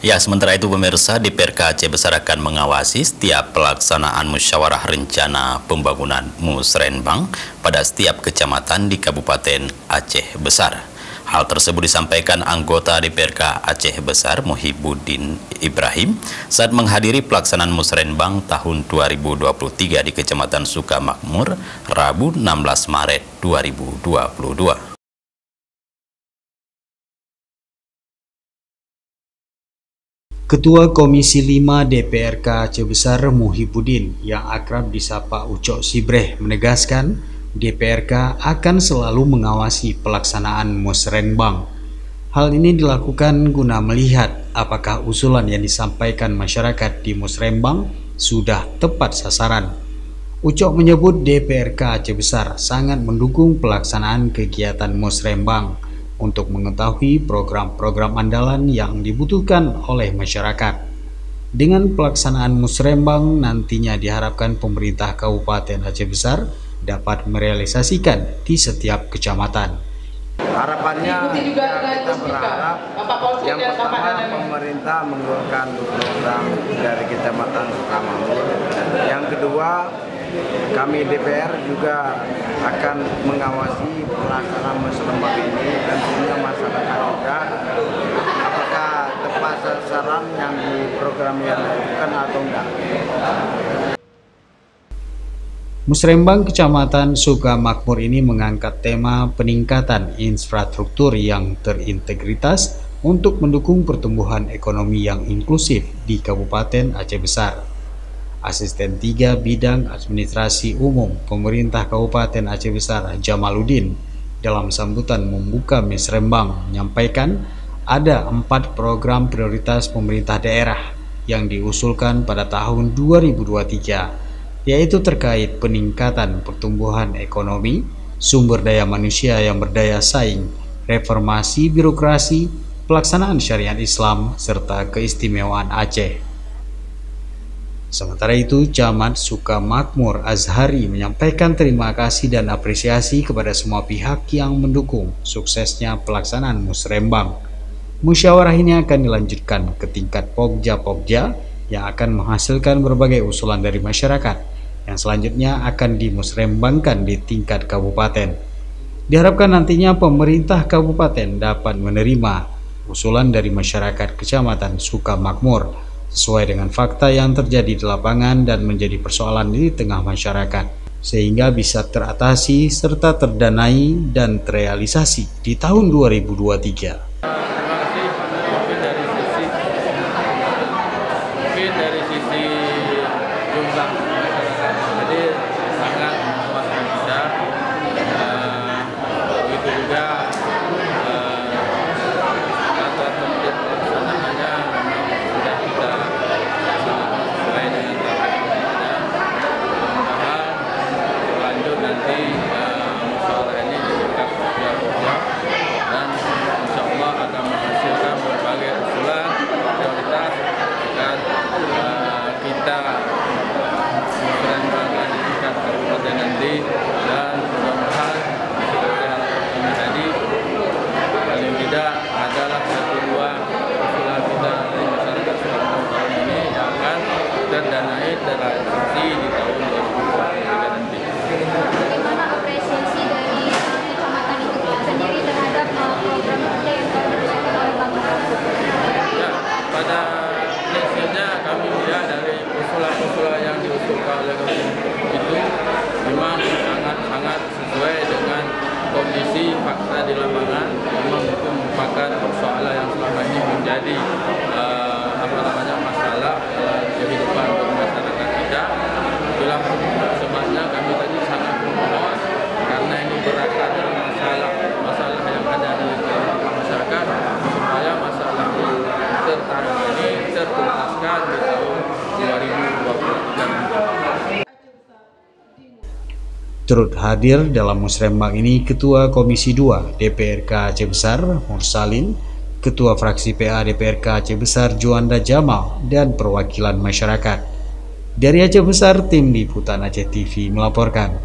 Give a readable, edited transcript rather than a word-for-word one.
Ya, sementara itu pemirsa, DPRK Aceh Besar akan mengawasi setiap pelaksanaan musyawarah rencana pembangunan Musrembang pada setiap kecamatan di Kabupaten Aceh Besar. Hal tersebut disampaikan anggota DPRK Aceh Besar Muhibbuddin Ibrahim saat menghadiri pelaksanaan Musrembang tahun 2023 di Kecamatan Sukamakmur, Rabu 16 Maret 2022. Ketua Komisi 5 DPRK Aceh Besar Muhibbuddin yang akrab disapa Ucok Sibreh menegaskan DPRK akan selalu mengawasi pelaksanaan Musrembang. Hal ini dilakukan guna melihat apakah usulan yang disampaikan masyarakat di Musrembang sudah tepat sasaran. Ucok menyebut DPRK Aceh Besar sangat mendukung pelaksanaan kegiatan Musrembang untuk mengetahui program-program andalan yang dibutuhkan oleh masyarakat. Dengan pelaksanaan Musrembang nantinya diharapkan pemerintah Kabupaten Aceh Besar dapat merealisasikan di setiap kecamatan. Harapannya kita berharap yang pertama pemerintah mengeluarkan program dari Kecamatan Sukamakmur. Yang kedua, kami DPR juga akan mengawasi pelaksanaan Musrembang ini, tentunya masyarakat juga apakah tepat sasaran yang di program yang dilakukan atau enggak. Musrembang Kecamatan Sukamakmur ini mengangkat tema peningkatan infrastruktur yang terintegritas untuk mendukung pertumbuhan ekonomi yang inklusif di Kabupaten Aceh Besar. Asisten 3 Bidang Administrasi Umum Pemerintah Kabupaten Aceh Besar Jamaluddin dalam sambutan membuka Musrembang menyampaikan ada 4 program prioritas pemerintah daerah yang diusulkan pada tahun 2023, yaitu terkait peningkatan pertumbuhan ekonomi, sumber daya manusia yang berdaya saing, reformasi birokrasi, pelaksanaan syariat Islam, serta keistimewaan Aceh. Sementara itu, Camat Sukamakmur Azhari menyampaikan terima kasih dan apresiasi kepada semua pihak yang mendukung suksesnya pelaksanaan Musrembang. Musyawarah ini akan dilanjutkan ke tingkat Pokja-Pokja yang akan menghasilkan berbagai usulan dari masyarakat yang selanjutnya akan dimusrembangkan di tingkat kabupaten. Diharapkan nantinya pemerintah kabupaten dapat menerima usulan dari masyarakat Kecamatan Sukamakmur sesuai dengan fakta yang terjadi di lapangan dan menjadi persoalan di tengah masyarakat, sehingga bisa teratasi serta terdanai dan terrealisasi di tahun 2023. Mungkin dari sisi jumlah masyarakat, jadi sangat waspada. Begitu juga tata tertib pelaksanaannya memang sudah kita laksanakan sesuai dengan targetnya. Mudah-mudahan lanjut nanti musyawarah ini di tingkat Pokja dan insya Allah akan menghasilkan berbagai usulan prioritas agar kita musrembangkan di tingkat kabupaten nanti, dan mudah-mudahan seperti harapan kami tadi paling tidak adalah 1-2 usulan kita dari masyarakat Sukamakmur tahun ini yang akan terdanai terrealisasi di tahun 2023 nanti. Bagaimana apresiasi dari kecamatan itu sendiri terhadap program kerja yang telah dilakukan oleh Bapak? Ya, pada prinsipnya kami melihat dari usulan-usulan yang diusulkan oleh kami itu memang sangat sesuai dengan kondisi fakta di lapangan. Memang itu merupakan persoalan yang selama ini menjadi masalah kehidupan masyarakat kita. Itulah sebabnya kami tadi sangat memohon, karena ini berasal dari masalah yang ada di kehidupan masyarakat, supaya masalah ini tertuntaskan di tahun 2023. Turut hadir dalam Musrembang ini Ketua Komisi 2 DPRK Aceh Besar Mursalin, Ketua Fraksi PA DPRK Aceh Besar Juanda Jamal, dan perwakilan masyarakat. Dari Aceh Besar, tim liputan Aceh TV melaporkan.